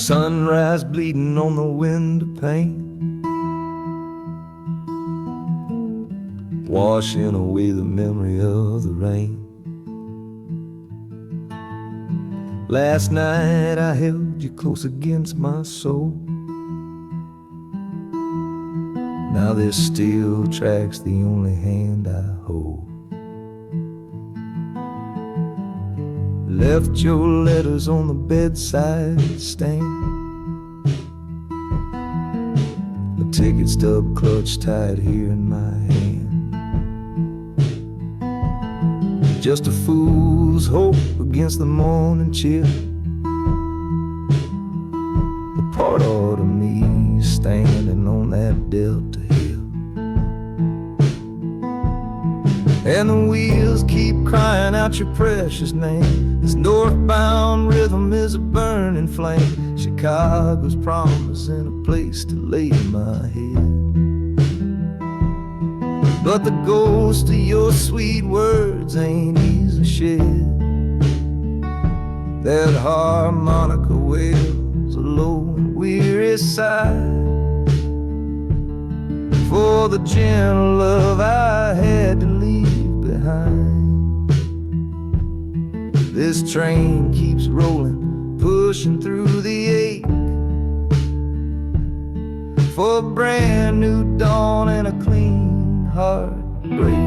Sunrise bleeding on the window pane, washing away the memory of the rain. Last night I held you close against my soul. Now this steel track's the only hand I hold. Left your letters on the bedside stand, a ticket stub clutched tight here in my hand. Just a fool's hope against the morning chill, a part of me standing on that Delta hill. And the wheels keep crying out your precious name. This northbound rhythm is a burning flame. Chicago's promising a place to lay my head. But the ghost of your sweet words ain't easy shed. That harmonica wails a low and weary sigh for the gentle love I had to leave behind. This train keeps rolling, pushing through the ache, for a brand new dawn and a clean heartbreak.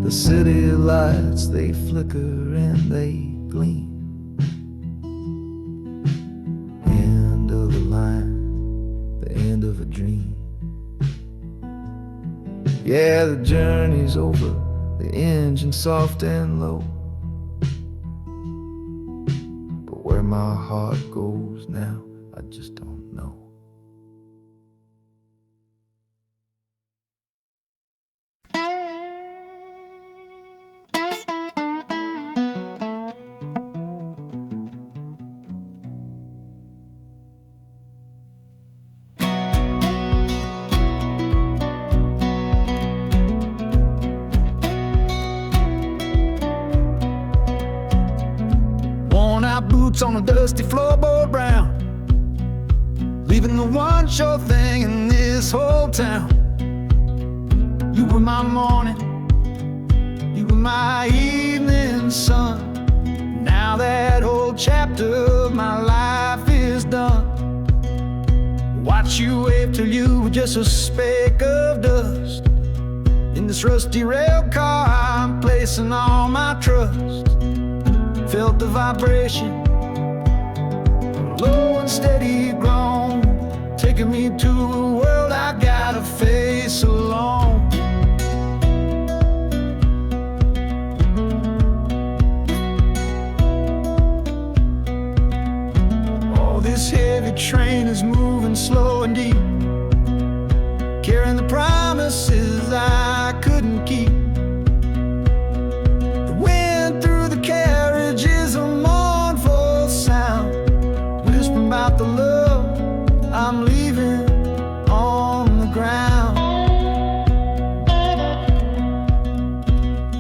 The city lights, they flicker and they gleam. End of the line, the end of a dream. Yeah, the journey's over, the engine soft and low. But where my heart goes now, I just don't know. Boots on a dusty floorboard brown, leaving the one sure thing in this whole town. You were my morning, you were my evening sun. Now that whole chapter of my life is done. Watch you wave till you were just a speck of dust. In this rusty rail car I'm placing all my trust. Felt the vibration, low and steady grown, taking me to a world I gotta face alone. Oh, this heavy train is moving slow and deep, carrying the promises I couldn't keep. The wind through the carriage is a mournful sound, whispering about the love I'm leaving on the ground.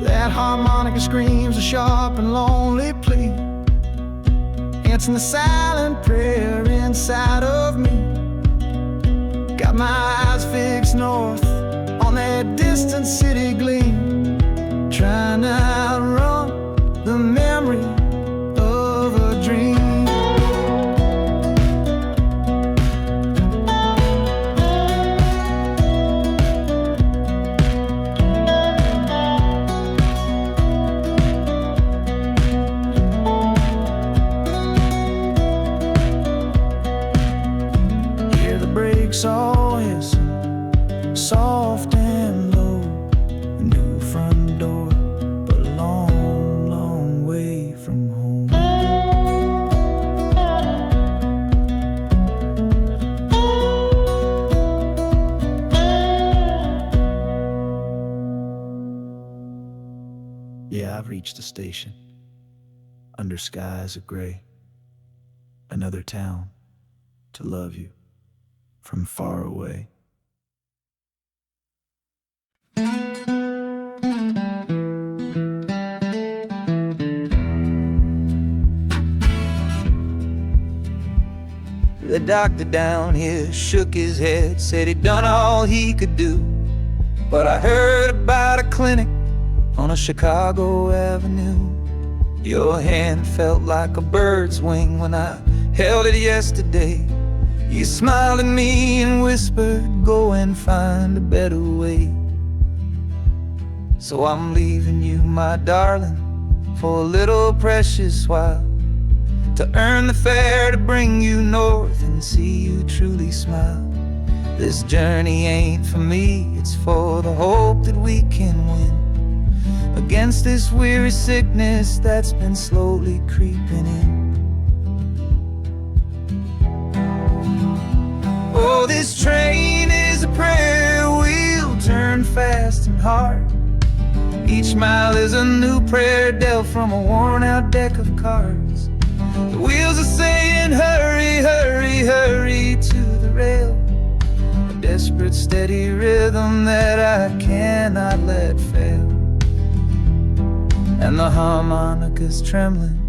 That harmonica screams a sharp and lonely plea, answering the silent prayer inside of me. Got my eyes fixed north on that distant city gleam, trying to outrun the memory of a dream. Hear the brakes all hiss, soft and low. And Yeah, I've reached the station, under skies of gray. Another town to love you from far away. The doctor down here shook his head, said he'd done all he could do. But I heard about a clinic on a Chicago avenue. Your hand felt like a bird's wing when I held it yesterday. You smiled at me and whispered, go and find a better way. So I'm leaving you, my darling, for a little precious while, to earn the fare to bring you north and see you truly smile. This journey ain't for me, it's for the hope that we can win against this weary sickness that's been slowly creeping in. Oh, this train is a prayer wheel, turn fast and hard. Each mile is a new prayer dealt from a worn out deck of cards. The wheels are saying hurry, hurry, hurry to the rail, a desperate steady rhythm that I cannot let fail. And the harmonica's trembling,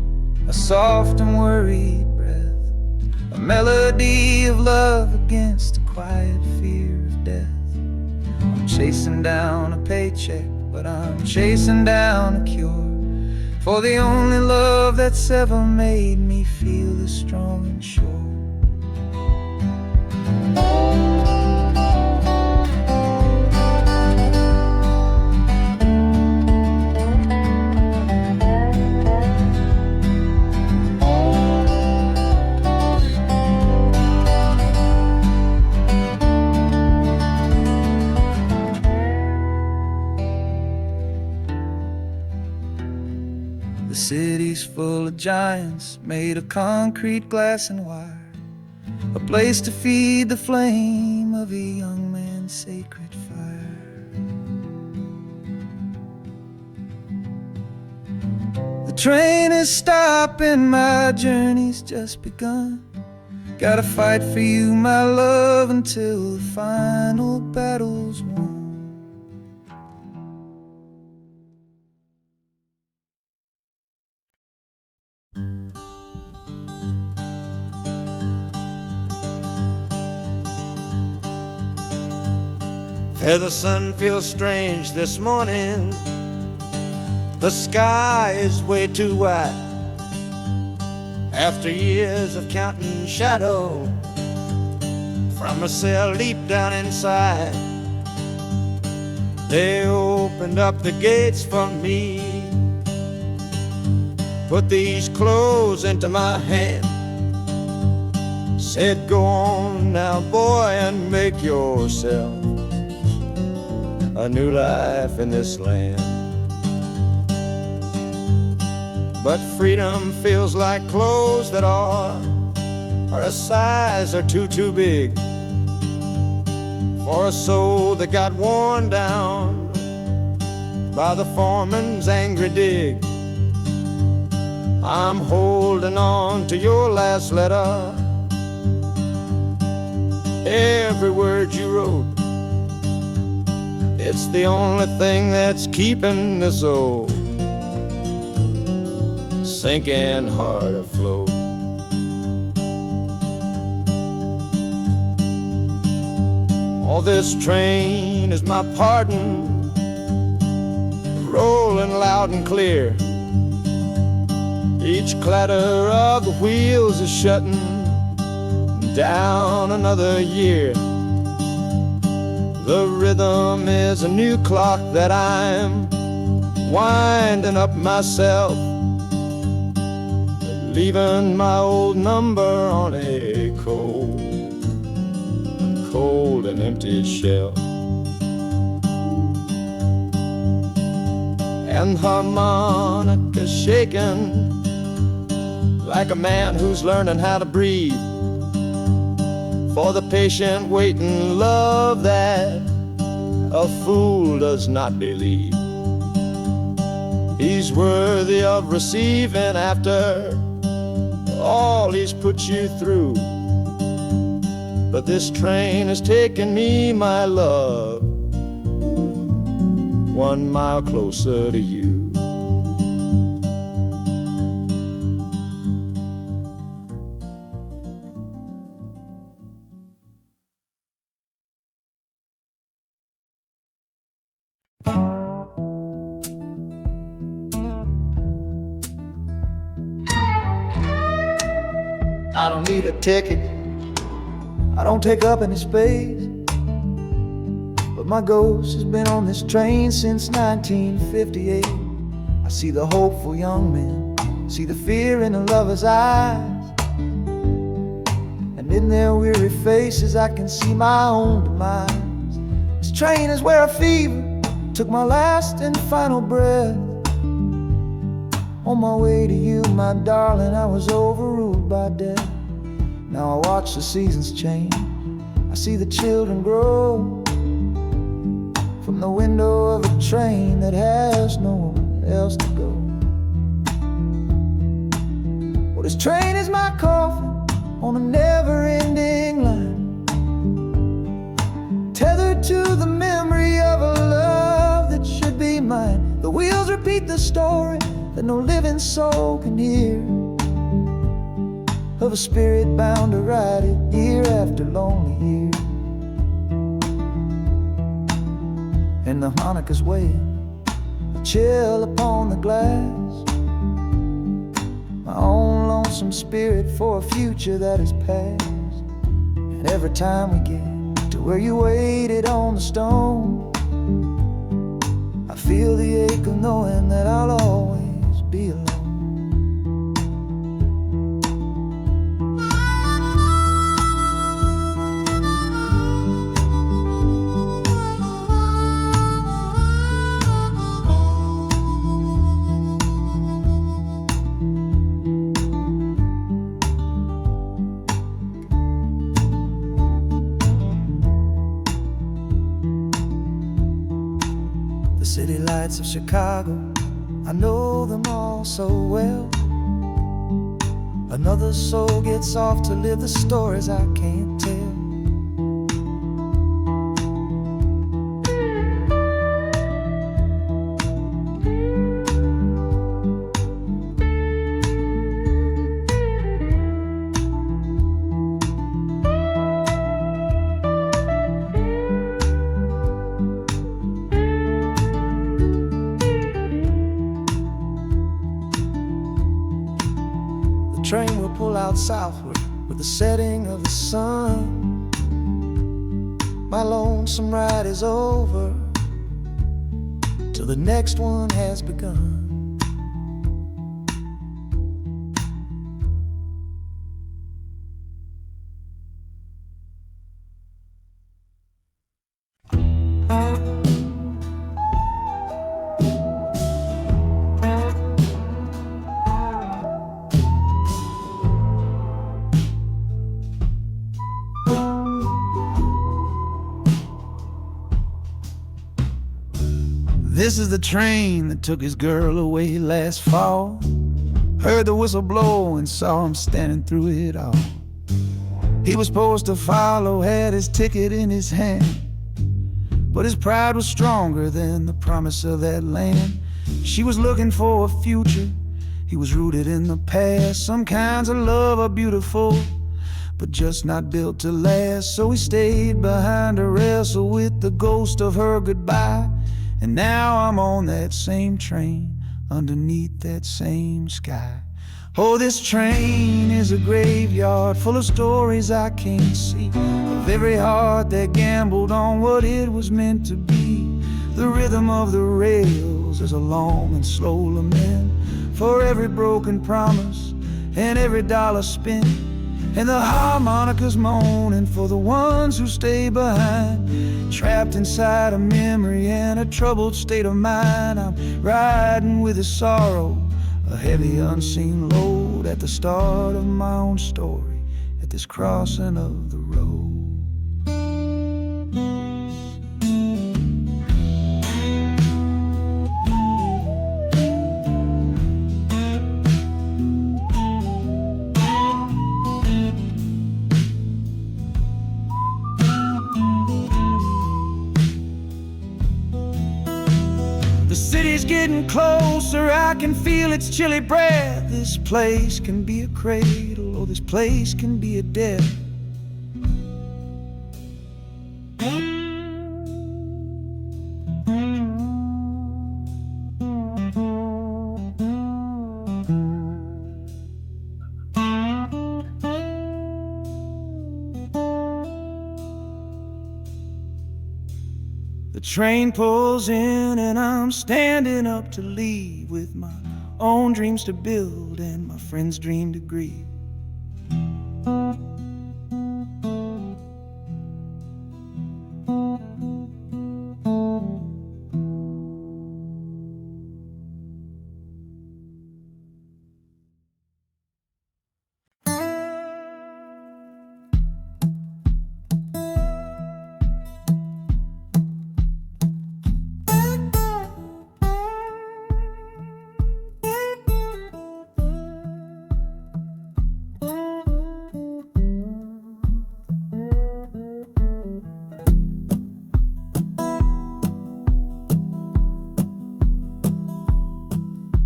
a soft and worried breath, a melody of love against a quiet fear of death. I'm chasing down a paycheck, but I'm chasing down a cure for the only love that's ever made me feel this strong and sure. The city's full of giants made of concrete, glass, and wire, a place to feed the flame of a young man's sacred fire. The train is stopping, my journey's just begun. Gotta fight for you, my love, until the final battle's won. The sun feels strange this morning. The sky is way too wide. After years of counting shadow from a cell deep down inside, they opened up the gates for me, put these clothes into my hand, said, go on now, boy, and make yourself a new life in this land. But freedom feels like clothes that are a size or two big for a soul that got worn down by the foreman's angry dig. I'm holding on to your last letter, every word you wrote. It's the only thing that's keeping this old sinking heart afloat. Oh, this train is my pardon, rolling loud and clear. Each clatter of the wheels is shutting down another year. The rhythm is a new clock that I'm winding up myself, leaving my old number on a cold and empty shelf. And harmonica shaking like a man who's learning how to breathe, for the patient waiting love that a fool does not believe. he's worthy of receiving after all he's put you through. But this train has taken me, my love, 1 mile closer to you. I don't need a ticket, I don't take up any space, but my ghost has been on this train since 1958. I see the hopeful young men, see the fear in the lovers' eyes, and in their weary faces I can see my own demise. This train is where a fever took my last and final breath. On my way to you, my darling, I was overruled by death. Now I watch the seasons change, I see the children grow, from the window of a train that has nowhere else to go. Well, this train is my coffin on a never-ending line, tethered to the memory of a love that should be mine. The wheels repeat the story that no living soul can hear, of a spirit bound to ride it year after lonely year. And the harmonicas wail, a chill upon the glass, my own lonesome spirit for a future that is past. And every time we get to where you waited on the stone, I feel the ache of knowing that I'll always be alone. The city lights of Chicago, I know them all so well. Another soul gets off to live the stories I can't tell. The train will pull out southward with the setting of the sun. My lonesome ride is over till the next one has begun. This is the train that took his girl away last fall. Heard the whistle blow and saw him standing through it all. He was supposed to follow, had his ticket in his hand, but his pride was stronger than the promise of that land. She was looking for a future, he was rooted in the past. Some kinds of love are beautiful, but just not built to last. So he stayed behind to wrestle with the ghost of her goodbye. And now I'm on that same train, underneath that same sky. Oh, this train is a graveyard full of stories I can't see, of every heart that gambled on what it was meant to be. The rhythm of the rails is a long and slow lament for every broken promise and every dollar spent. And the harmonicas moaning for the ones who stay behind, trapped inside a memory and a troubled state of mind. I'm riding with a sorrow, a heavy unseen load, at the start of my own story, at this crossing of the road. The city's getting closer, I can feel its chilly breath. This place can be a cradle, or this place can be a death. The train pulls in and I'm standing up to leave, with my own dreams to build and my friend's dream to grieve.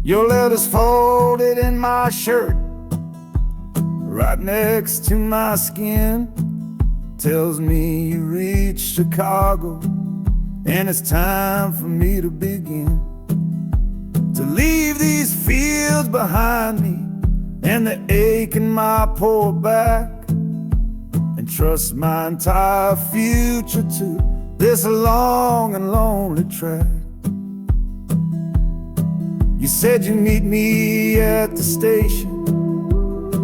Your letter's folded in my shirt, right next to my skin. Tells me you reached Chicago, and it's time for me to begin. To leave these fields behind me, and the ache in my poor back, and trust my entire future to this long and lonely track. You said you'd meet me at the station.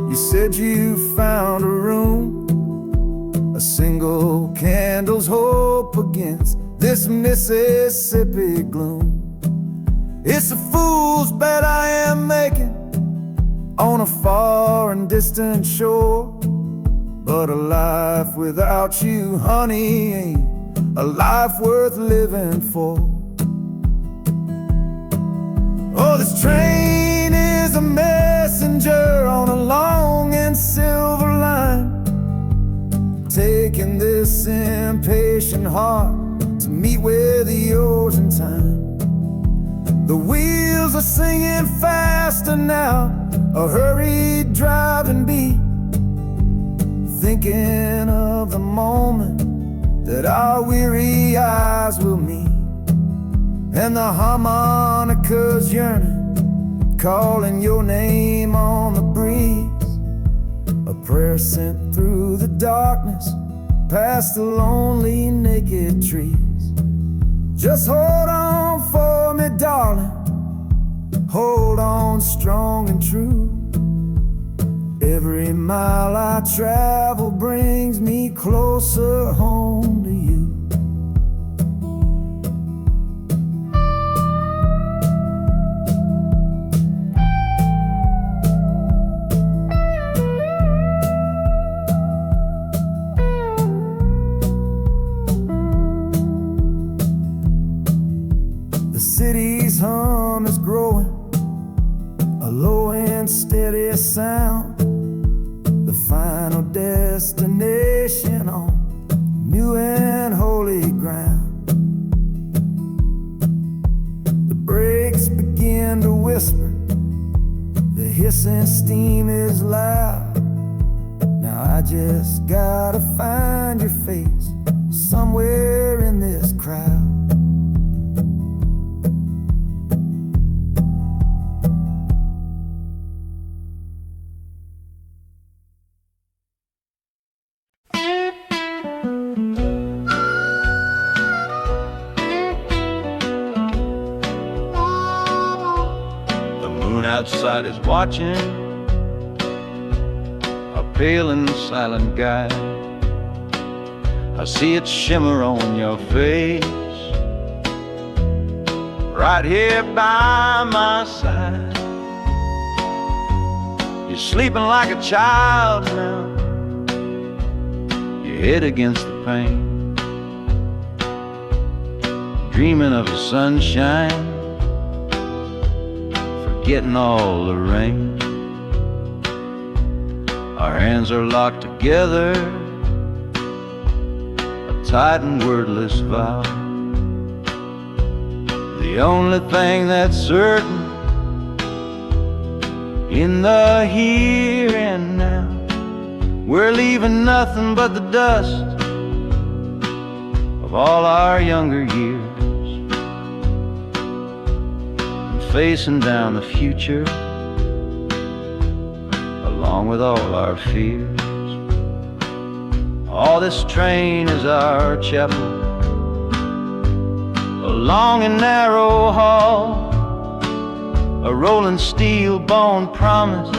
You said you found a room, a single candle's hope against this Mississippi gloom. It's a fool's bet I am making on a far and distant shore, but a life without you, honey, ain't a life worth living for. Oh, this train is a messenger on a long and silver line, taking this impatient heart to meet with yours in time. The wheels are singing faster now, a hurried driving beat, thinking of the moment that our weary eyes will meet. And the harmonica's yearning, calling your name on the breeze. A prayer sent through the darkness, past the lonely naked trees. Just hold on for me, darling, hold on strong and true. Every mile I travel brings me closer home to you. The city's hum is growing, a low and steady sound, the final destination on new and holy ground. The brakes begin to whisper, the hissing steam is loud. Now I just gotta find your face somewhere in this crowd. Outside is watching, a pale and silent guide. I see it shimmer on your face, right here by my side. You're sleeping like a child now, your head against the pane, dreaming of the sunshine, getting all the rain. Our hands are locked together, a tight and wordless vow. The The only thing that's certain in the here and now, we're leaving nothing but the dust of all our younger years, and facing down the future along with all our fears. Oh, this train is our chapel, a long and narrow hall, a rolling steel bone promise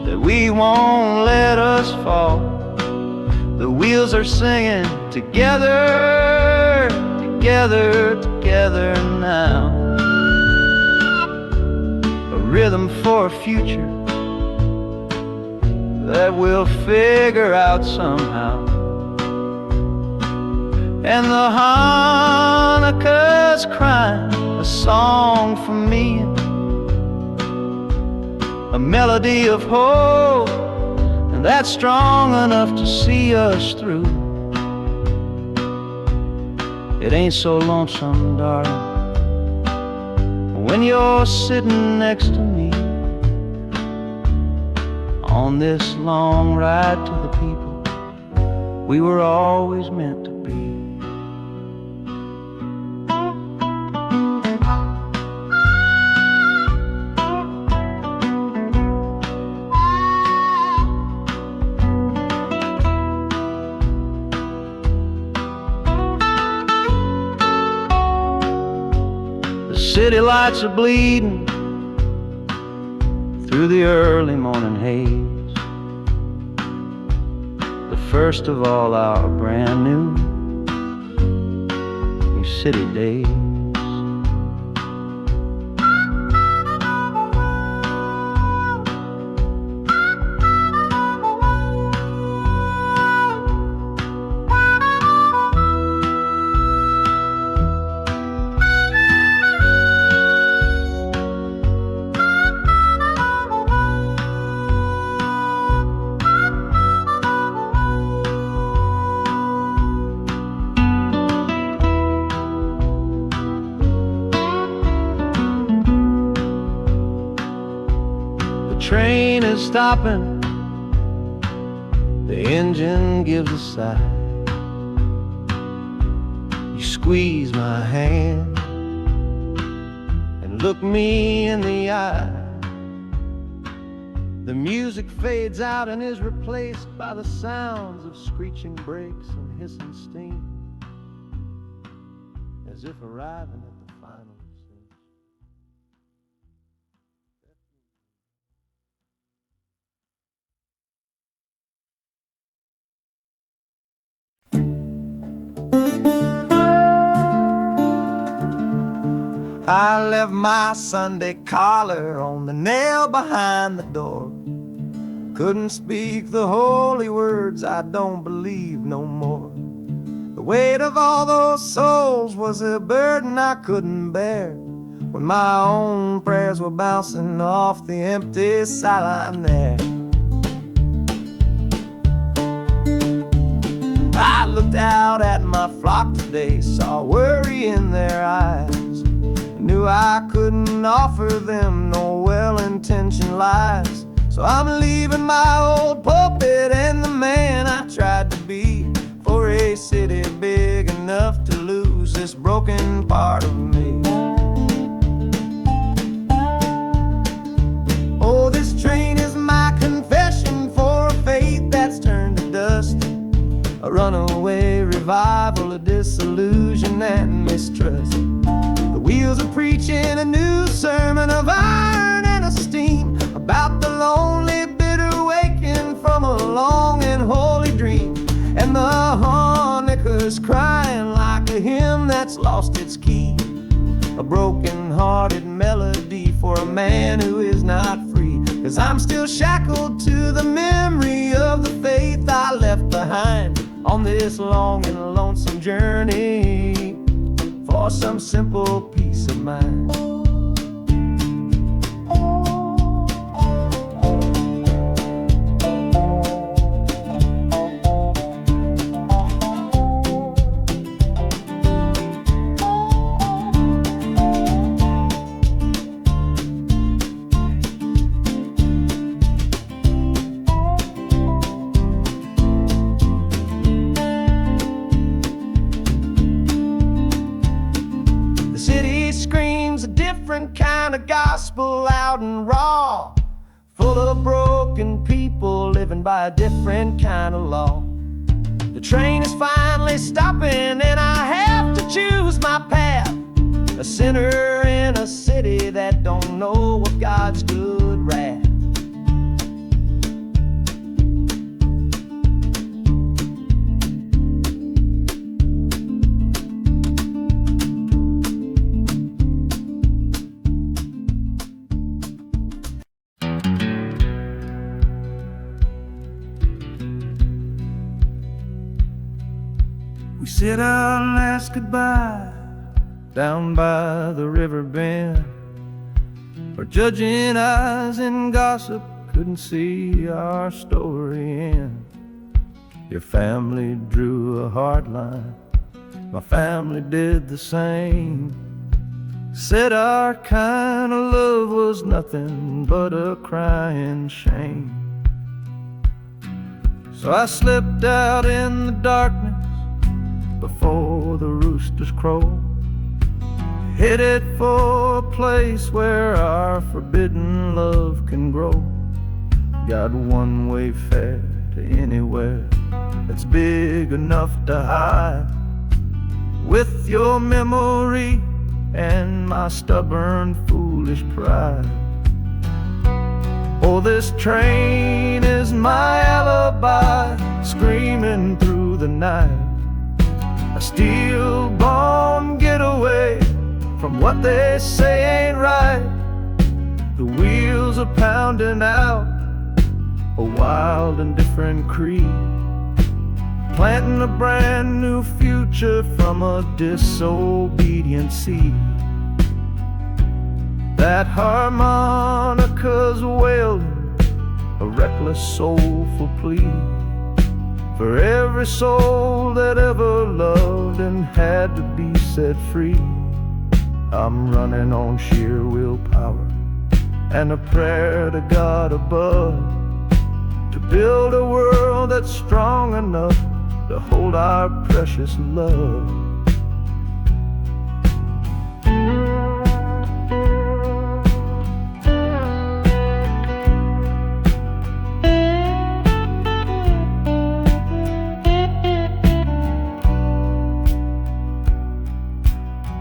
that we won't let us fall. The wheels are singing together, together, together now, a rhythm for a future that we'll figure out somehow. And the Hanukkah's crying a song for me, a melody of hope, and that's strong enough to see us through. It ain't so lonesome, darling, when you're sitting next to me on this long ride to the people we were always meant to be. The city lights are bleeding through the early morning haze, the first of all our brand new city days. The train is stopping, the engine gives a sigh. You squeeze my hand and look me in the eye. The music fades out and is replaced by the sounds of screeching brakes and hissing steam, as if arriving at the final scene. I left my Sunday collar on the nail behind the door. Couldn't speak the holy words, I don't believe no more. The weight of all those souls was a burden I couldn't bear, when my own prayers were bouncing off the empty sideline there. I looked out at my flock today, saw worry in their eyes, knew I couldn't offer them no well-intentioned lies. So I'm leaving my old pulpit and the man I tried to be, for a city big enough to lose this broken part of me. Oh, this train is my confession for a faith that's turned to dust, a runaway revival of disillusion and mistrust. The wheels are preaching a new sermon of iron and of steam, about the lonely, bitter waking from a long and holy dream. And the Hanukkah's crying like a hymn that's lost its key, a broken-hearted melody for a man who is not free. 'Cause I'm still shackled to the memory of the faith I left behind on this long and lonesome journey for some simple peace of mind. different kind of gospel, loud and raw, full of broken people living by a different kind of law. The train is finally stopping and I have to choose my path, a sinner in a city that don't know of God's good wrath. We said our last goodbye down by the river bend, where judging eyes and gossip couldn't see our story end. Your family drew a hard line, my family did the same. Said our kind of love was nothing but a crying shame. So I slipped out in the darkness before the roosters crow, headed for a place where our forbidden love can grow. Got one way fare to anywhere that's big enough to hide, with your memory and my stubborn foolish pride. Oh, this train is my alibi, screaming through the night, a steel-born getaway from what they say ain't right. The wheels are pounding out a wild and different creed, planting a brand new future from a disobedient seed. That harmonica's wailing a reckless soulful plea for every soul that ever loved and had to be set free. I'm running on sheer willpower and a prayer to God above, to build a world that's strong enough to hold our precious love.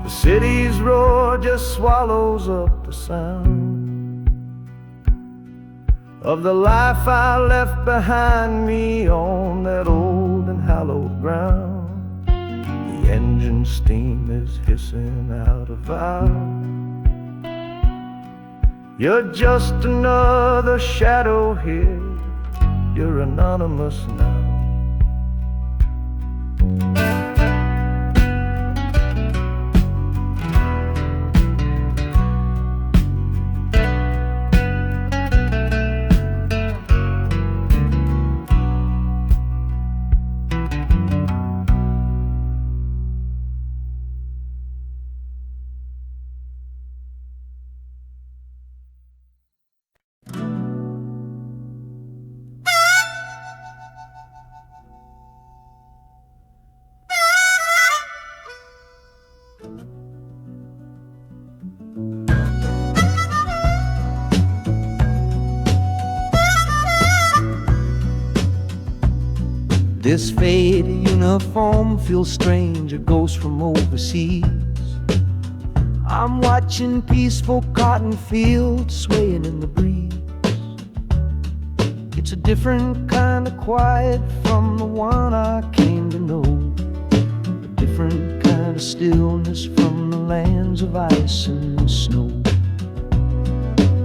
The city's roar just swallows up the sound of the life I left behind me on that old and hallowed ground. The engine steam is hissing out of valve. You're just another shadow here, you're anonymous now. This faded uniform feels strange, a ghost from overseas. I'm watching peaceful cotton fields swaying in the breeze. It's a different kind of quiet from the one I came to know, a different kind of stillness from the lands of ice and snow.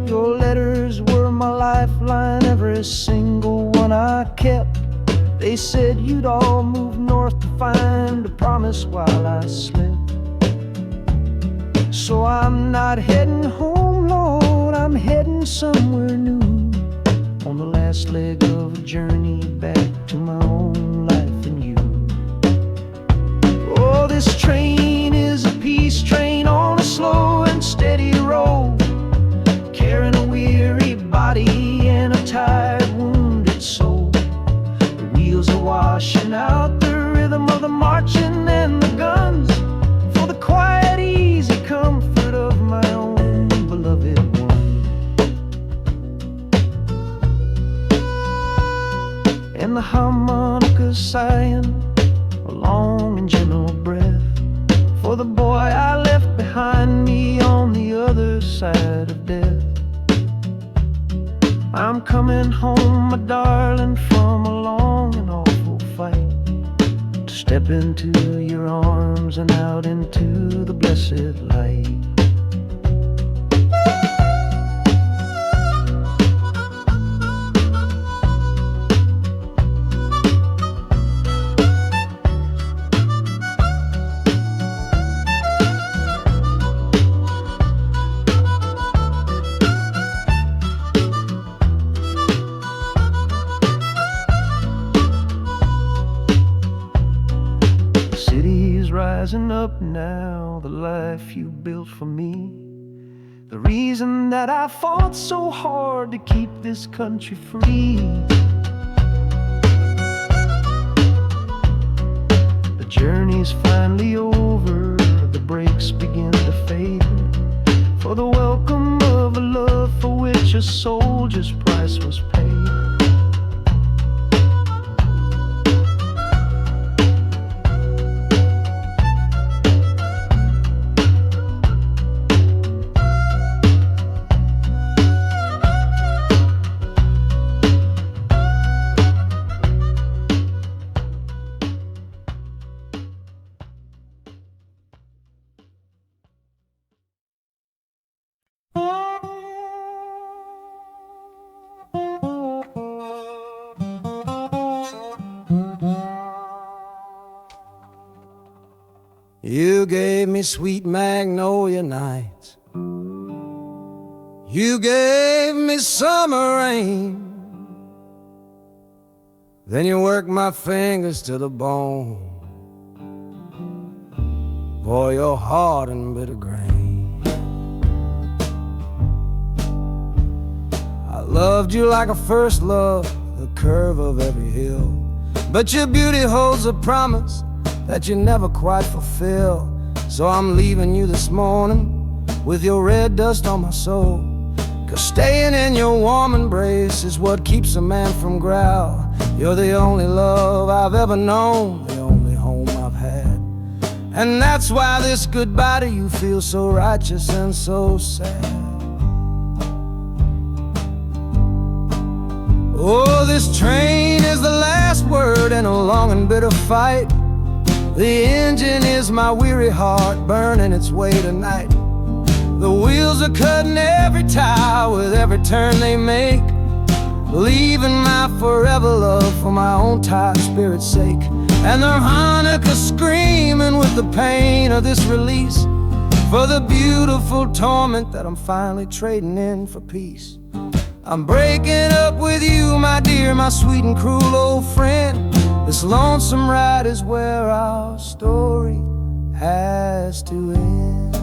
Your letters were my lifeline, every single one I kept. They said you'd all move north to find a promise while I slept. So I'm not heading home, Lord, I'm heading somewhere new, on the last leg of a journey back to my own life and you. Oh, this train is a peace train on a slow and steady road, carrying a weary body and a tired, wounded soul. The wheels are washing out the rhythm of the marching and the guns, for the quiet, easy comfort of my own home, my darling, from a long and awful fight. To step into your arms and out into the blessed light. Rising up now, the life you built for me, the reason that I fought so hard to keep this country free. The journey's finally over, the brakes begin to fade, for the welcome of a love for which a soldier's price was paid. You gave me sweet magnolia nights. You gave me summer rain. Then you worked my fingers to the bone. Boy, you're hard and bitter grain. I loved you like a first love, the curve of every hill. But your beauty holds a promise that you never quite fulfill. So I'm leaving you this morning with your red dust on my soul. 'Cause staying in your warm embrace is what keeps a man from growl. You're the only love I've ever known, the only home I've had. And that's why this goodbye to you feels so righteous and so sad. Oh, this train is the last word in a long and bitter fight. The engine is my weary heart burning its way tonight. The wheels are cutting every tire with every turn they make, leaving my forever love for my own tired spirit's sake. And the harmonica screaming with the pain of this release, for the beautiful torment that I'm finally trading in for peace. I'm breaking up with you, my dear, my sweet and cruel old friend. This lonesome ride is where our story has to end.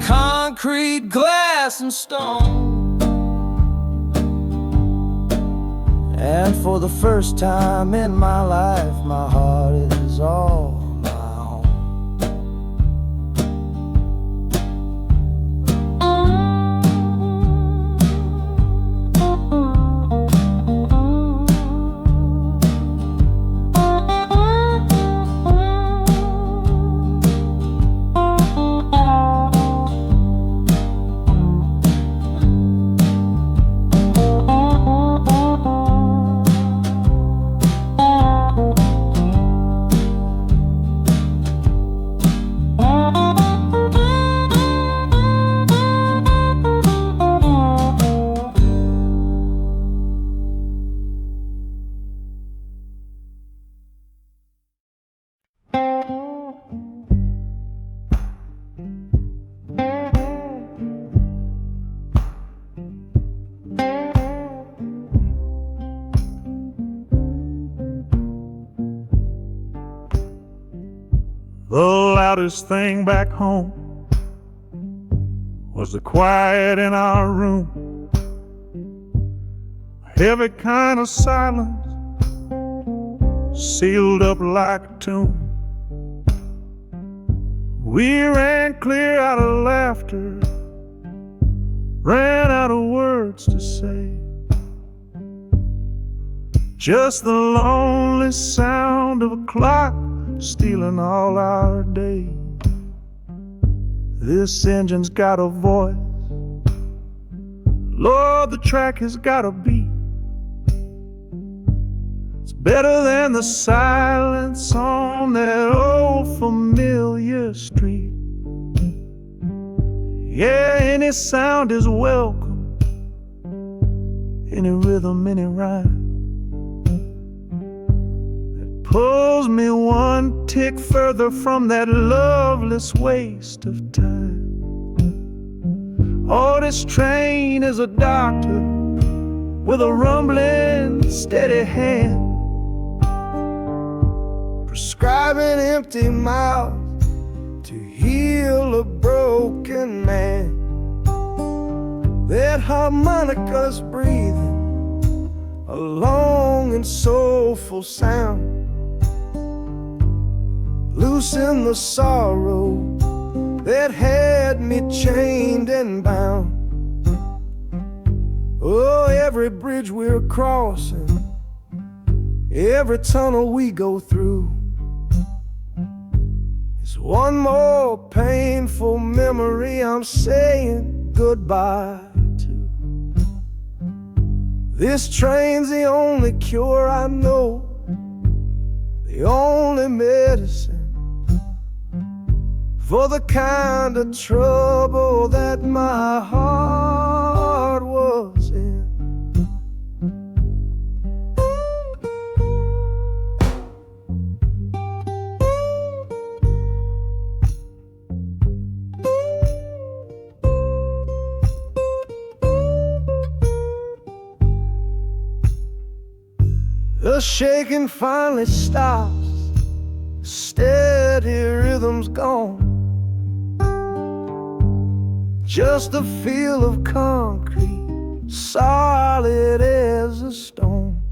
Concrete, glass, and stone. And for the first time in my life, my heart is all my own. The loudest thing back home was the quiet in our room, a heavy kind of silence, sealed up like a tomb. We ran clear out of laughter, ran out of words to say, just the lonely sound of a clock stealing all our day. This engine's got a voice, Lord, the track has got a beat. It's better than the silence on that old familiar street. Yeah, any sound is welcome, any rhythm, any rhyme that pulls me one tick further from that loveless waste of time. Oh, this train is a doctor with a rumbling, steady hand, prescribing empty mouths to heal a broken man. That harmonica's breathing a long and soulful sound, loosen the sorrow that had me chained and bound. Oh, every bridge we're crossing, every tunnel we go through, it's one more painful memory I'm saying goodbye to. This train's the only cure I know, the only medicine for the kind of trouble that my heart was in. The shaking finally stops, the steady rhythm's gone, just a feel of concrete, solid as a stone.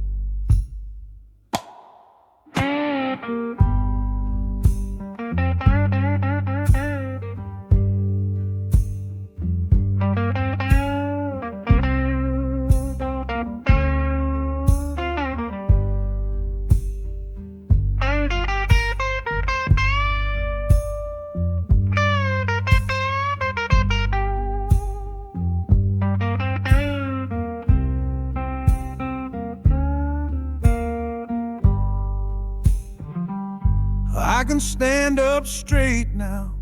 I can stand up straight now,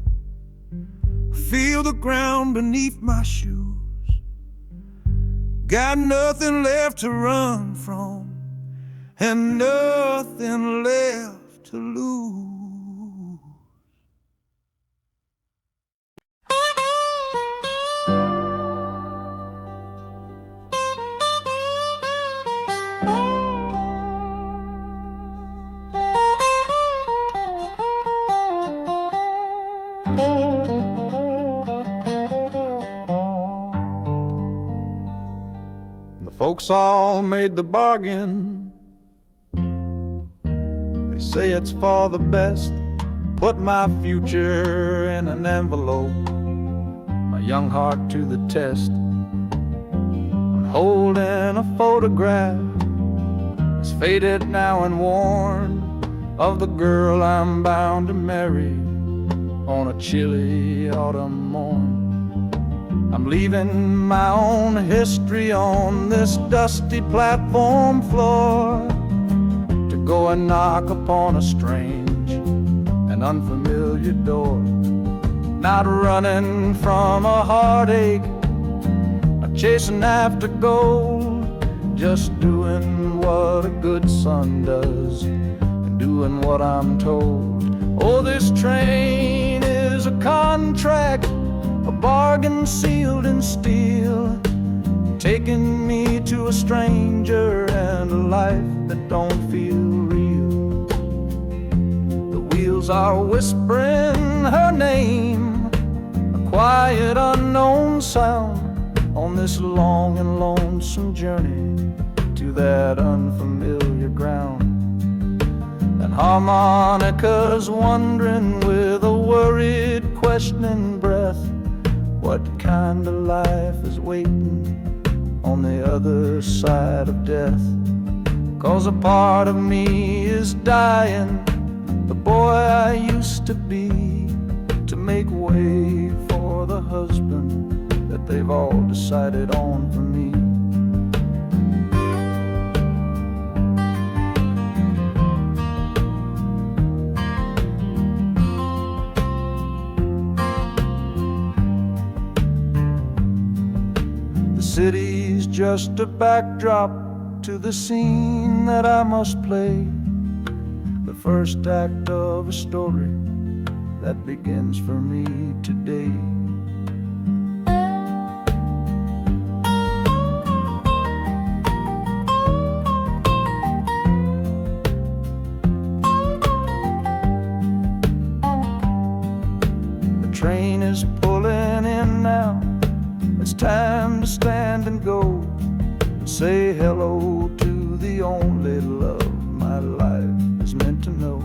feel the ground beneath my shoes. Got nothing left to run from and nothing left to lose. The folks all made the bargain, they say it's for the best. Put my future in an envelope, my young heart to the test. I'm holding a photograph, it's faded now and worn, of the girl I'm bound to marry on a chilly autumn morn. I'm leaving my own history on this dusty platform floor to go and knock upon a strange and unfamiliar door. Not running from a heartache, not chasing after gold, just doing what a good son does and doing what I'm told. Oh, this train is a contract, a bargain sealed in steel, taking me to a stranger and a life that don't feel real. The wheels are whispering her name, a quiet unknown sound on this long and lonesome journey to that unfamiliar ground. And harmonicas wondering with a worried, questioning breath, what kind of life is waiting on the other side of death? 'Cause a part of me is dying, the boy I used to be, to make way for the husband that they've all decided on for me. The city's just a backdrop to the scene that I must play, the first act of a story that begins for me today. The train is pulling in now, it's time to stand and go, say hello to the only love my life is meant to know.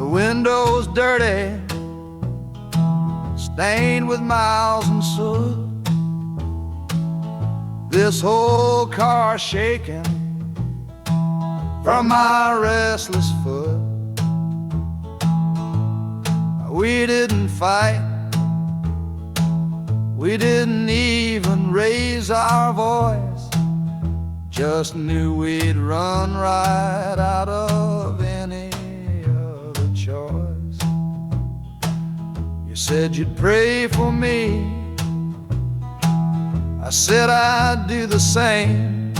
Windows dirty, stained with miles and soot. This whole car shaking from my restless foot. We didn't fight, we didn't even raise our voice, just knew we'd run right out of any choice. You said you'd pray for me, I said I'd do the same.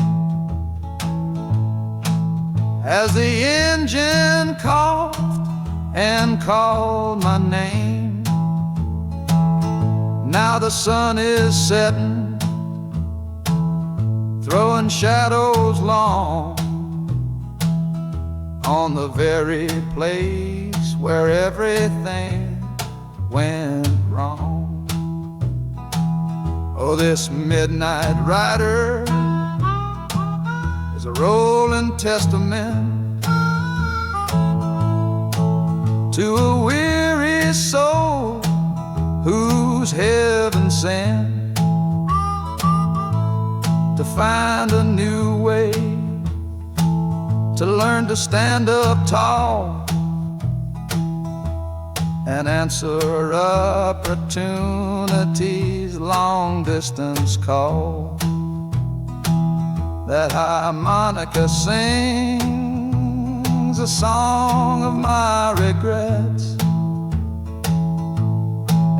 As the engine coughed and called my name, now the sun is setting, throwing shadows long on the very place where everything went wrong. Oh, this midnight rider is a rolling testament to a weary soul whose heaven sent to find a new way, to learn to stand up tall and answer opportunity's long-distance call. That harmonica sings a song of my regrets,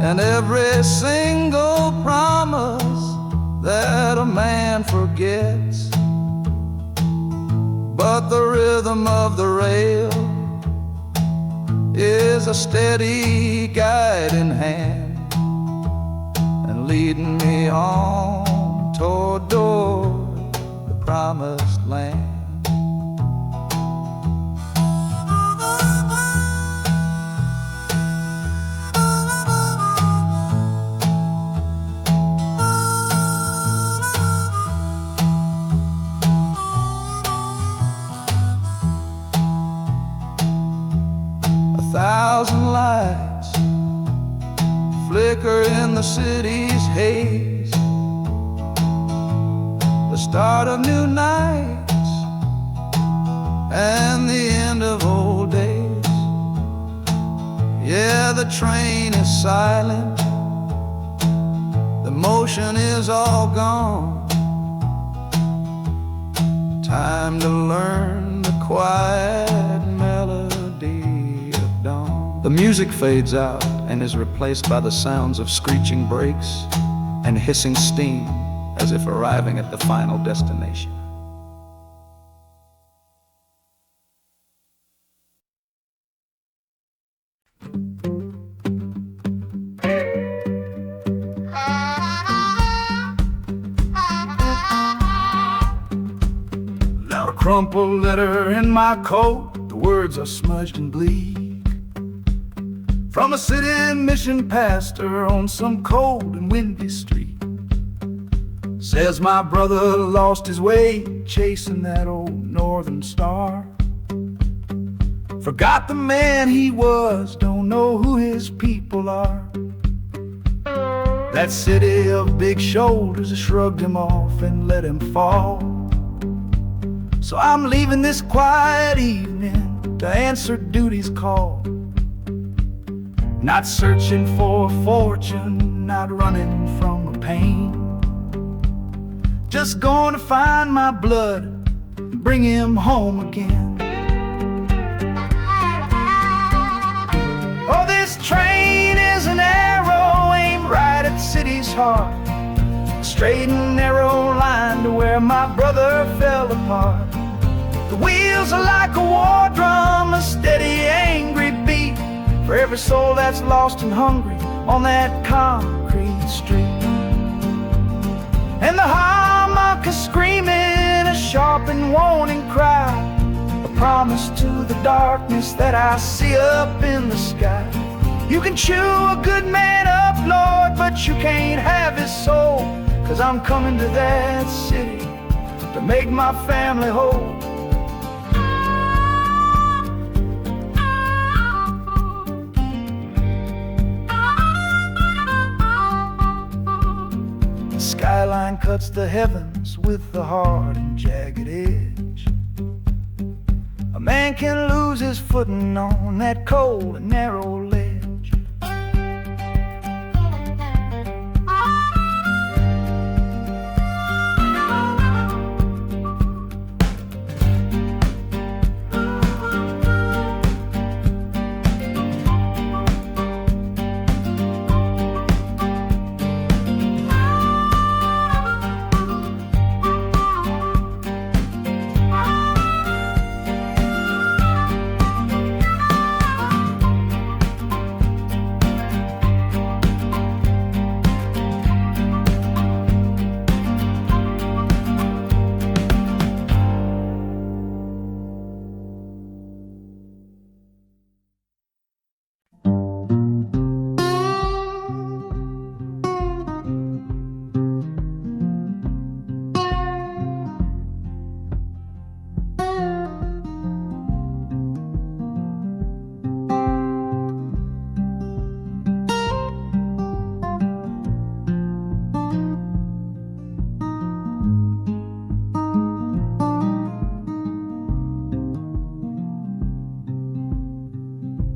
and every single promise that a man forgets. But the rhythm of the rail is a steady guiding hand, and leading me on toward the promised land. Thousand lights flicker in the city's haze, the start of new nights and the end of old days. Yeah, the train is silent, the motion is all gone. Time to learn the quiet melody of dawn. The music fades out and is replaced by the sounds of screeching brakes and hissing steam as if arriving at the final destination. Now a crumpled letter in my coat, the words are smudged and bleak, from a city mission pastor on some cold and windy street. Says my brother lost his way chasing that old northern star. Forgot the man he was, don't know who his people are. That city of big shoulders shrugged him off and let him fall. So I'm leaving this quiet evening to answer duty's call. Not searching for a fortune, not running from a pain. Just going to find my blood and bring him home again. Oh, this train is an arrow aimed right at the city's heart. A straight and narrow line to where my brother fell apart. The wheels are like a war drum, a steady, angry beat for every soul that's lost and hungry on that concrete street. And the harmonica screaming a sharp and warning cry, a promise to the darkness that I see up in the sky. You can chew a good man up, Lord, but you can't have his soul, 'cause I'm coming to that city to make my family whole. Skyline cuts the heavens with a hard and jagged edge. A man can lose his footing on that cold and narrow ledge.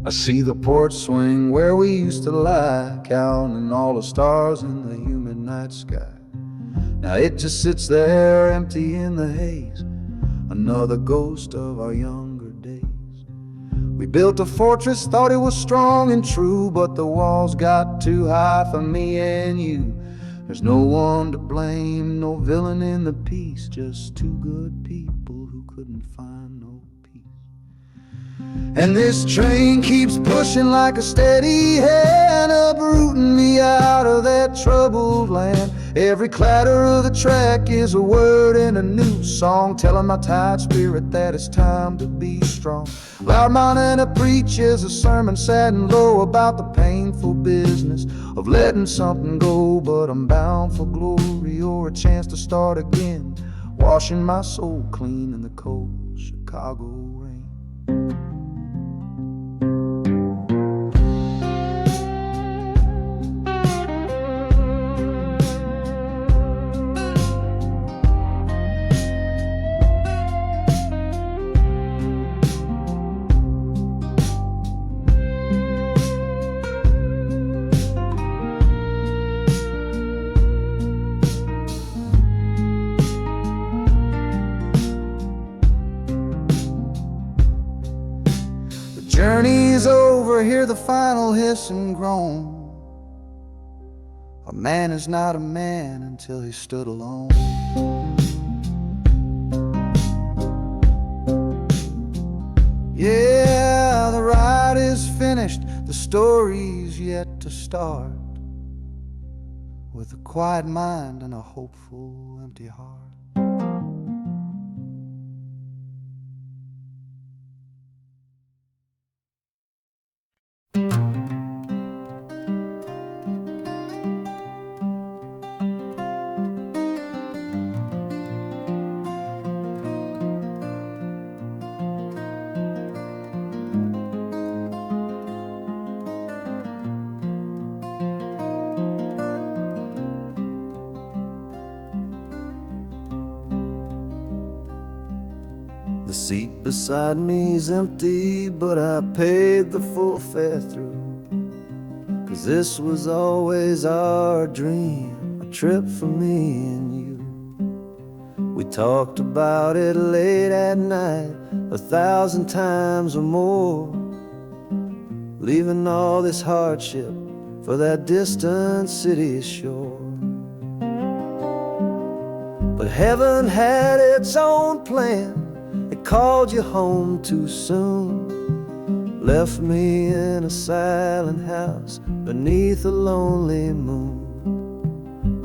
I see the porch swing where we used to lie, counting all the stars in the humid night sky. Now it just sits there empty in the haze, another ghost of our younger days. We built a fortress, thought it was strong and true, but the walls got too high for me and you. There's no one to blame, no villain in the piece, just two good people who couldn't find no peace. And this train keeps pushing like a steady hand, uprooting me out of that troubled land. Every clatter of the track is a word in a new song, telling my tired spirit that it's time to be strong. Loud Montana preaches a sermon sad and low about the painful business of letting something go, but I'm bound for glory or a chance to start again, washing my soul clean in the cold Chicago rain. Journey's over, hear the final hiss and groan A man is not a man until he stood alone. Yeah, the ride is finished, the story's yet to start, with a quiet mind and a hopeful empty heart. The seat beside me's empty, but I paid the full fare through. 'Cause this was always our dream, a trip for me and you. We talked about it late at night, 1,000 times or more, leaving all this hardship for that distant city's shore. But heaven had its own plan. It called you home too soon, left me in a silent house beneath a lonely moon.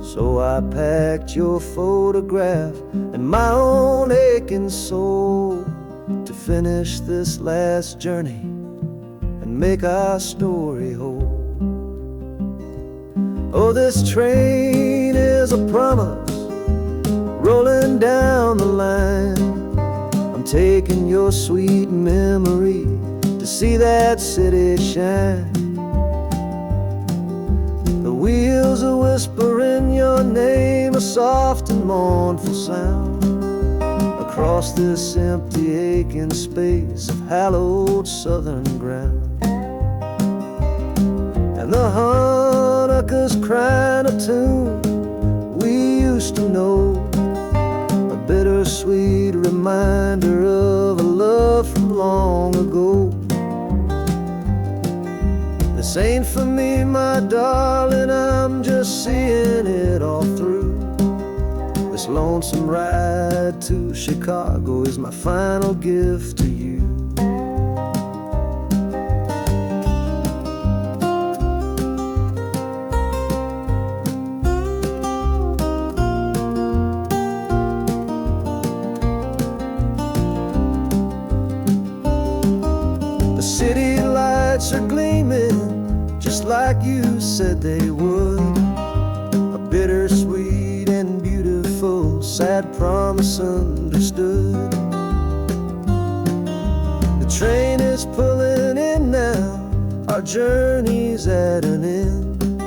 So I packed your photograph and my own aching soul to finish this last journey and make our story whole. Oh, this train is a promise rolling down the line. Taking your sweet memory to see that city shine. The wheels are whispering your name, a soft and mournful sound, across this empty aching space of hallowed southern ground. And the Hanukkah's crying a tune we used to know, bittersweet reminder of a love from long ago. This ain't for me, my darling, I'm just seeing it all through. This lonesome ride to Chicago is my final gift to you. City lights are gleaming just like you said they would, a bittersweet and beautiful sad promise understood. The train is pulling in now, our journey's at an end.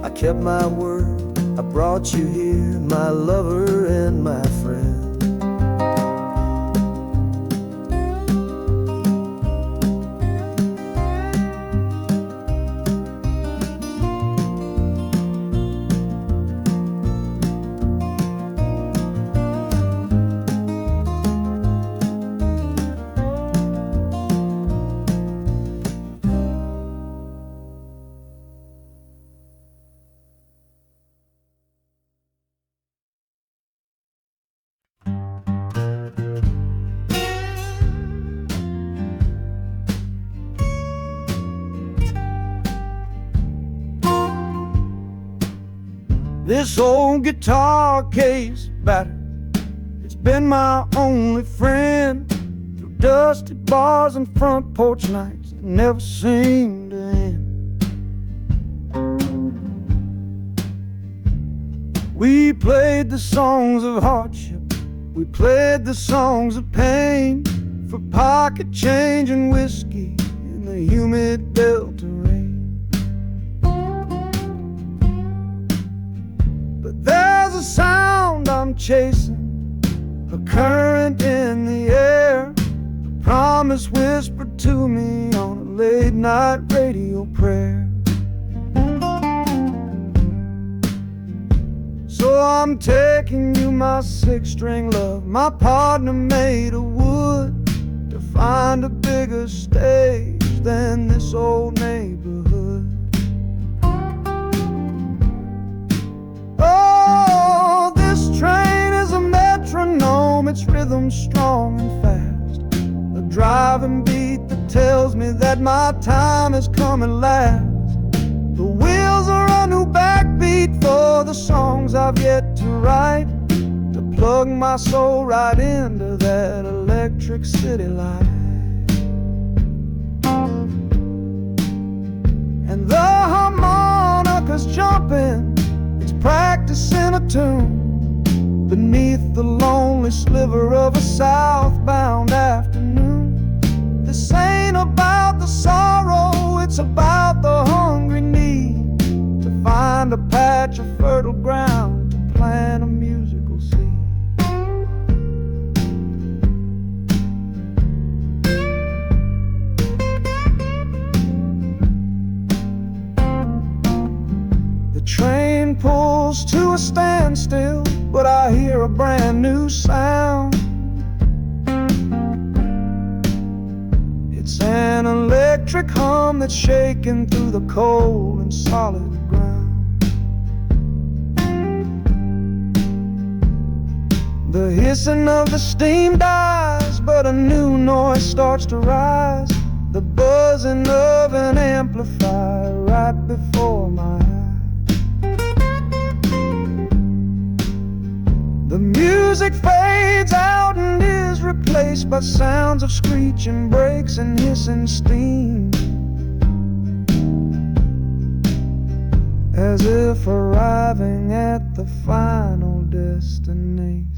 I kept my word, I brought you here, my lover and my friend. This old guitar case battered, it's been my only friend through dusty bars and front porch nights that never seem to end. We played the songs of hardship, we played the songs of pain, for pocket change and whiskey in the humid Delta rain. There's a sound I'm chasing, a current in the air, a promise whispered to me on a late night radio prayer. So I'm taking you, my six-string love, my partner made of wood, to find a bigger stage than this old neighborhood. rhythm strong and fast, a driving beat that tells me that my time has come at last. The wheels are a new backbeat for the songs I've yet to write, to plug my soul right into that electric city light. And the harmonica's jumping, it's practicing a tune beneath the lonely sliver of a southbound afternoon. This ain't about the sorrow, it's about the hungry need to find a patch of fertile ground to plant a musical seed. The train pulls to a standstill, but I hear a brand new sound. It's an electric hum that's shaking through the cold and solid ground. The hissing of the steam dies, but a new noise starts to rise, the buzzing of an amplifier right before my eyes. The music fades out and is replaced by sounds of screeching brakes and hissing steam, as if arriving at the final destination.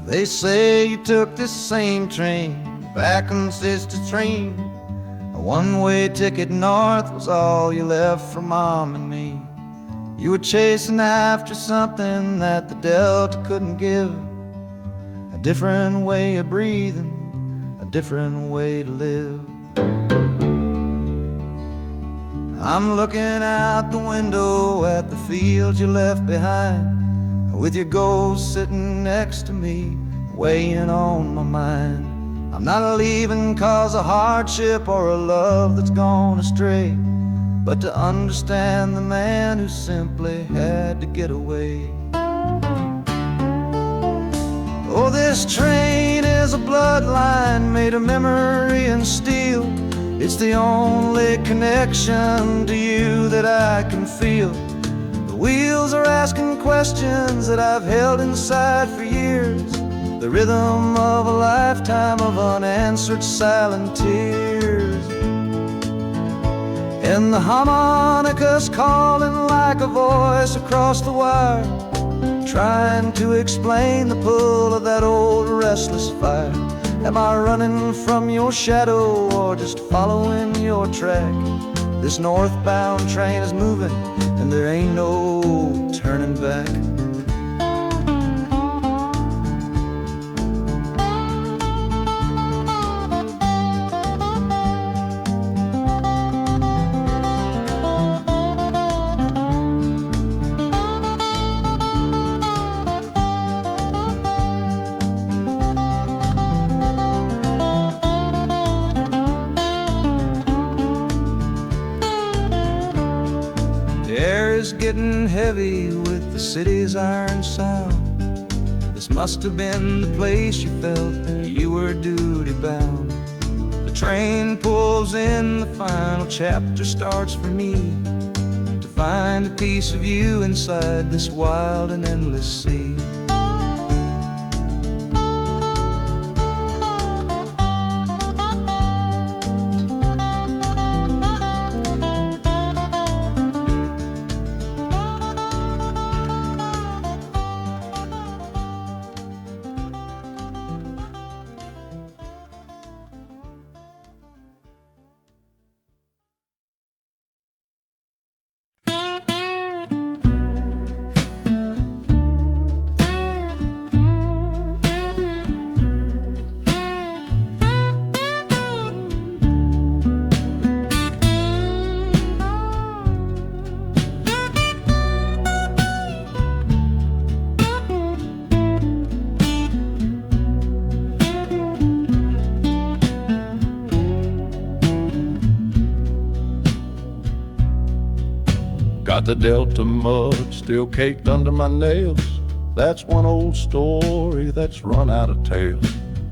They say you took this same train back on Sister Train. A one-way ticket north was all you left for Mom and me. You were chasing after something that the Delta couldn't give, a different way of breathing, a different way to live. I'm looking out the window at the fields you left behind, with your ghost sitting next to me, weighing on my mind. I'm not leaving cause of hardship or a love that's gone astray, but to understand the man who simply had to get away. Oh, this train is a bloodline made of memory and steel. It's the only connection to you that I can feel. The wheels are asking questions that I've held inside for years, the rhythm of a lifetime of unanswered silent tears. And the harmonica's calling like a voice across the wire, trying to explain the pull of that old restless fire. Am I running from your shadow or just following your track? This northbound train is moving and there ain't no turning back. Getting heavy with the city's iron sound. This must have been the place you felt you were duty bound. The train pulls in, the final chapter starts for me, to find a piece of you inside this wild and endless sea. Got the Delta mud still caked under my nails. That's one old story that's run out of tales.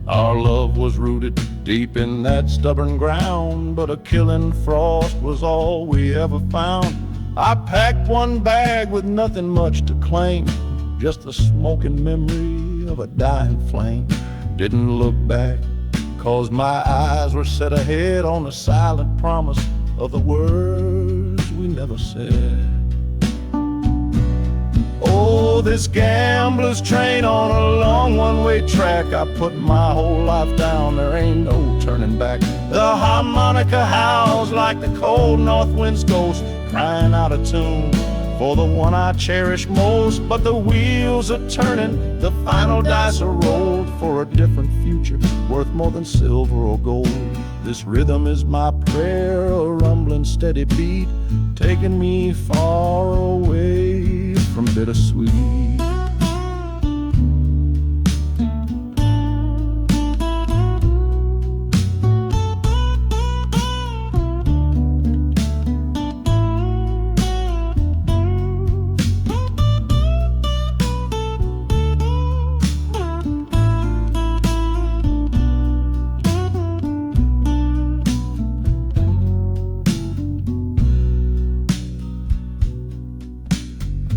Our love was rooted deep in that stubborn ground, but a killing frost was all we ever found. I packed one bag with nothing much to claim, just the smoking memory of a dying flame. Didn't look back, 'cause my eyes were set ahead on the silent promise of the words we never said. Oh, this gambler's train on a long one-way track. I put my whole life down, there ain't no turning back. The harmonica howls like the cold north wind's ghost, crying out a tune for the one I cherish most. But the wheels are turning, the final dice are rolled for a different future, worth more than silver or gold. This rhythm is my prayer, a rumbling steady beat, taking me far away from bittersweet.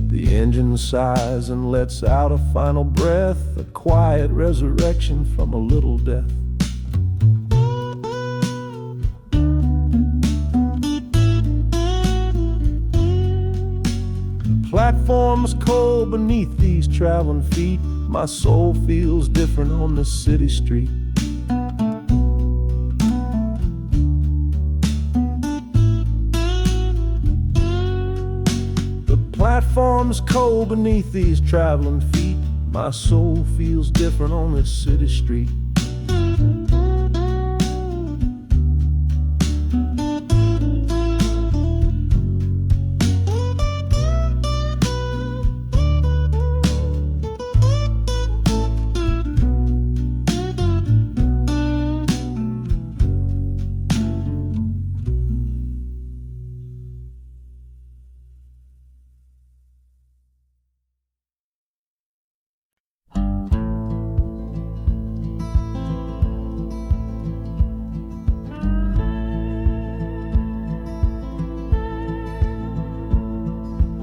The engine sighs and lets out a final breath, a quiet resurrection from a little death. The platform's cold beneath these traveling feet. My soul feels different on this city street. Platform's cold beneath these traveling feet. My soul feels different on this city street.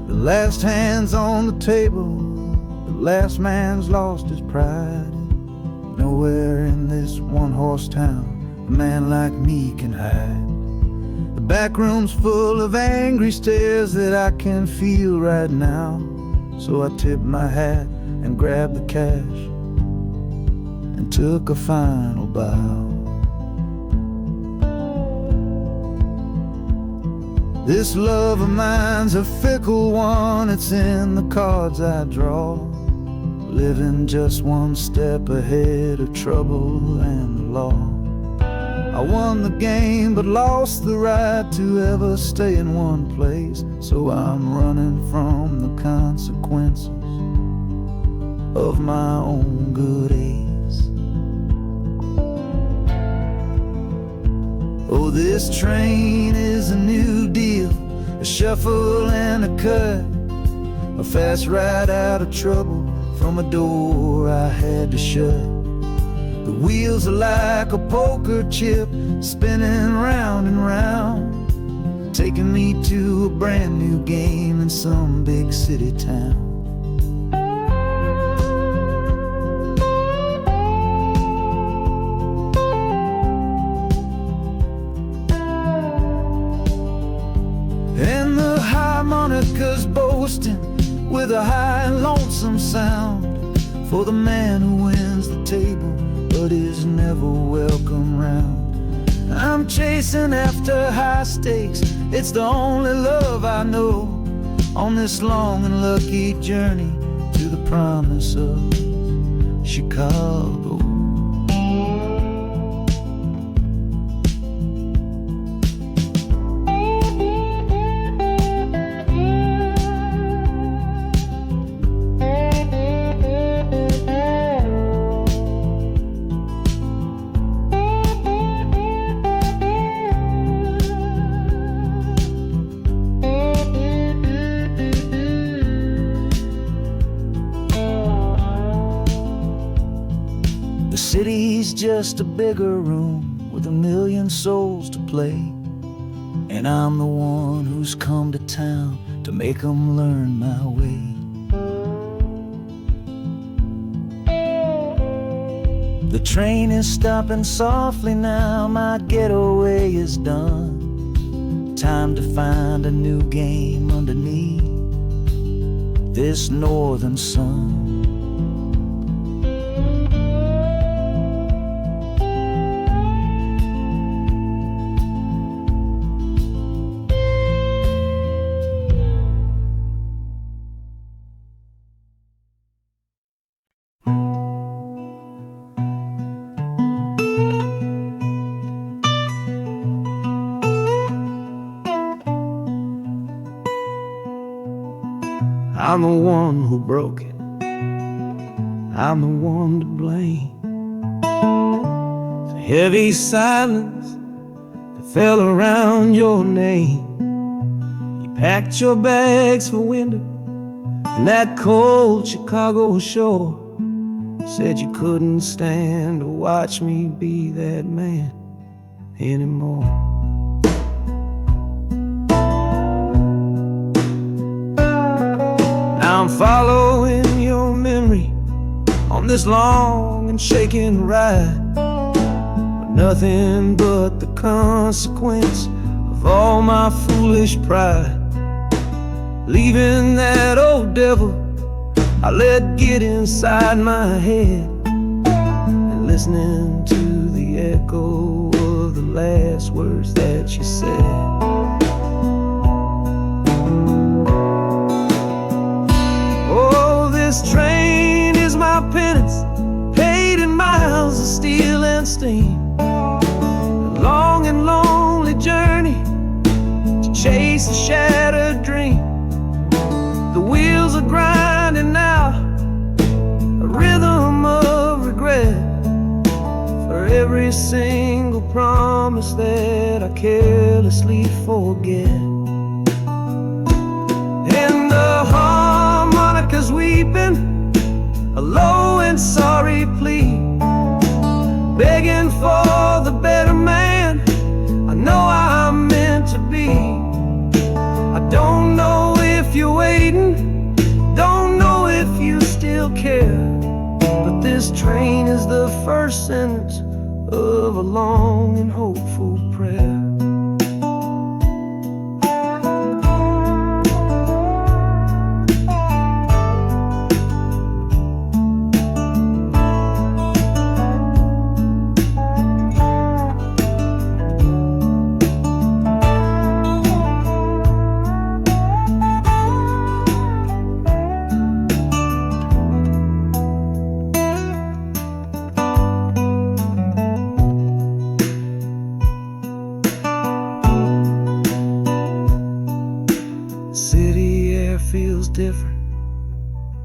The last hand's on the table, the last man's lost his pride. Nowhere in this one-horse town a man like me can hide. The back room's full of angry stares that I can feel right now. So I tipped my hat and grabbed the cash and took a final bow. This love of mine's a fickle one, it's in the cards I draw. Living just one step ahead of trouble and the law. I won the game but lost the right to ever stay in one place. So I'm running from the consequences of my own good ace. Oh, this train is a new deal, a shuffle and a cut, a fast ride out of trouble from a door I had to shut. The wheels are like a poker chip, spinning round and round, taking me to a brand new game in some big city town. And the harmonica's boasting with a high and lonesome sound for the man who wins the table but is never welcome round. I'm chasing after high stakes, it's the only love I know on this long and lucky journey to the promise of Chicago. city's just a bigger room with a million souls to play. And I'm the one who's come to town to make 'em learn my way. The train is stopping softly now, my getaway is done. Time to find a new game underneath this northern sun. I'm the one who broke it. I'm the one to blame. The heavy silence that fell around your name. You packed your bags for winter in that cold Chicago shore. Said you couldn't stand to watch me be that man anymore. I'm following your memory on this long and shaking ride, but nothing but the consequence of all my foolish pride. Leaving that old devil I let get inside my head, and listening to the echo of the last words that you said. This train is my penance, paid in miles of steel and steam. A long and lonely journey to chase a shattered dream. The wheels are grinding now, a rhythm of regret for every single promise that I carelessly forget. And the harmonica's weeping a low and sorry plea, begging for the better man I know I'm meant to be. I don't know if you're waiting, don't know if you still care, but this train is the first sentence of a long and hopeful prayer. City air feels different,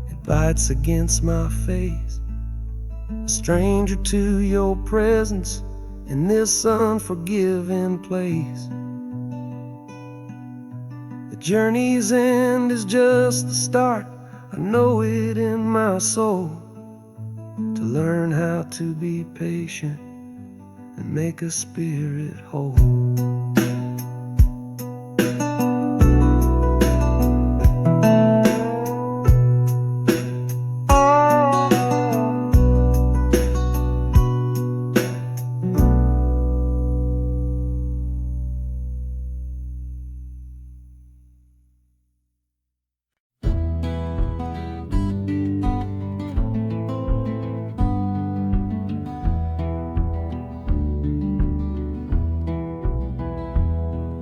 it bites against my face. A stranger to your presence in this unforgiving place. The journey's end is just the start, I know it in my soul. To learn how to be patient and make a spirit whole.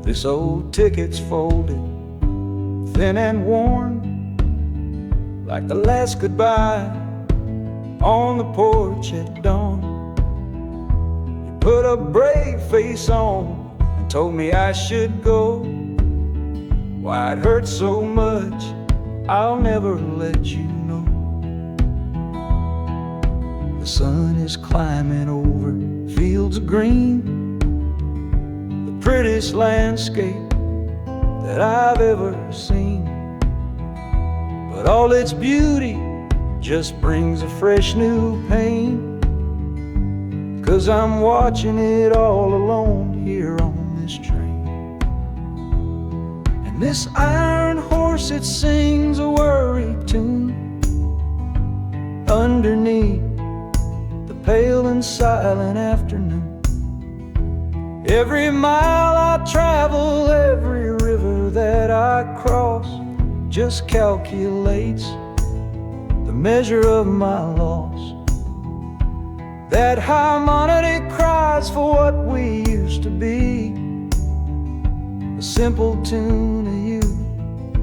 This old ticket's folded, thin and worn, like the last goodbye on the porch at dawn. You put a brave face on and told me I should go. Why it hurts so much, I'll never let you know. The sun is climbing over fields of green, prettiest landscape that I've ever seen. But all its beauty just brings a fresh new pain. 'cause I'm watching it all alone here on this train. And this iron horse, it sings a worry tune underneath the pale and silent afternoon. Every mile I travel, every river that I cross, just calculates the measure of my loss. That harmonic cries for what we used to be, a simple tune of you,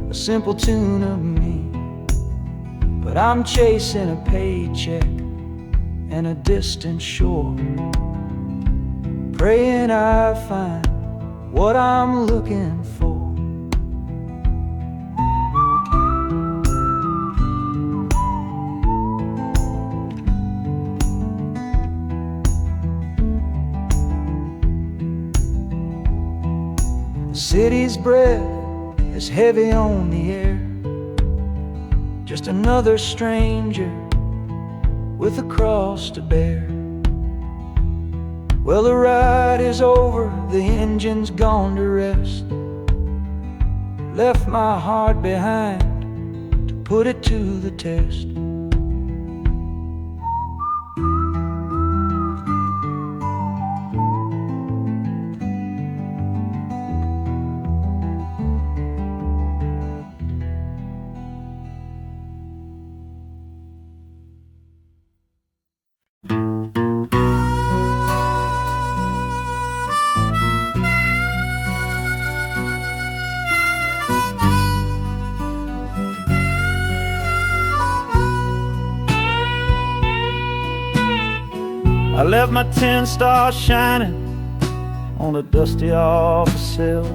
a simple tune of me. But I'm chasing a paycheck and a distant shore, praying I find what I'm looking for. The city's breath is heavy on the air, just another stranger with a cross to bear. Well, the ride is over, the engine's gone to rest, left my heart behind to put it to the test. I left my 10 stars shining on a dusty office sill,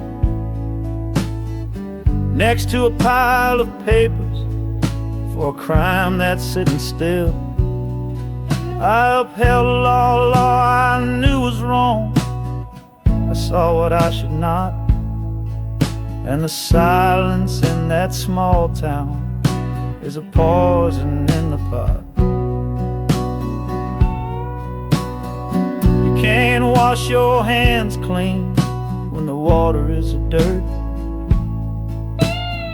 next to a pile of papers for a crime that's sitting still. I upheld a law I knew was wrong. I saw what I should not, and the silence in that small town is a poison in the pot. You can't wash your hands clean when the water is dirt.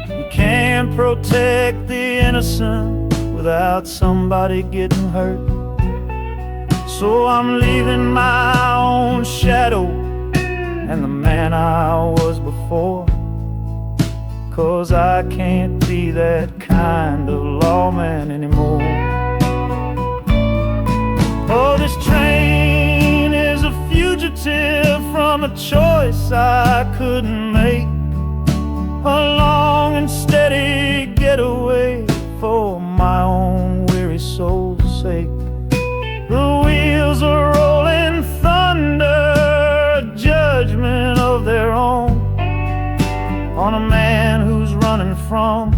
You can't protect the innocent without somebody getting hurt. So I'm leaving my own shadow and the man I was before, 'cause I can't be that kind of lawman anymore. Oh, this train is a fugitive from a choice I couldn't make, a long and steady getaway for my own weary soul's sake. The wheels are rolling thunder, a judgment of their own, on a man who's running from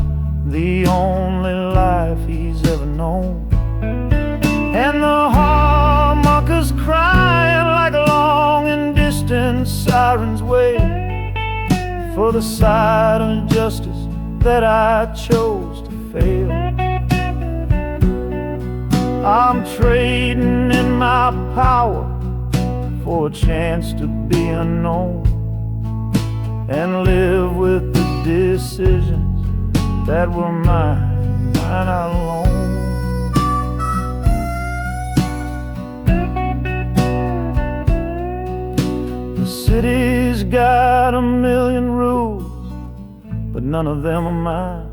the only life he's ever known. And the harmonika's crying like long and distant sirens wait for the side of justice that I chose to fail. I'm trading in my power for a chance to be unknown and live with the decisions that were mine alone. The city's got a million rules, but none of them are mine.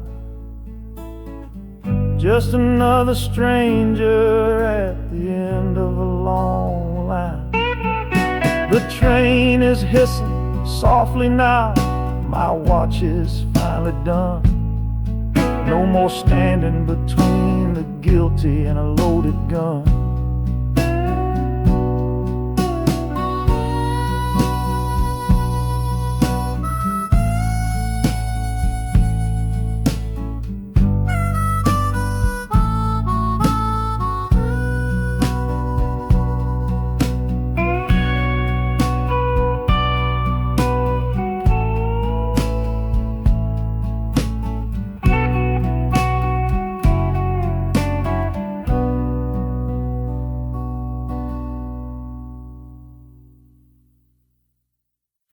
Just another stranger at the end of a long line. The train is hissing softly now, my watch is finally done. No more standing between the guilty and a loaded gun.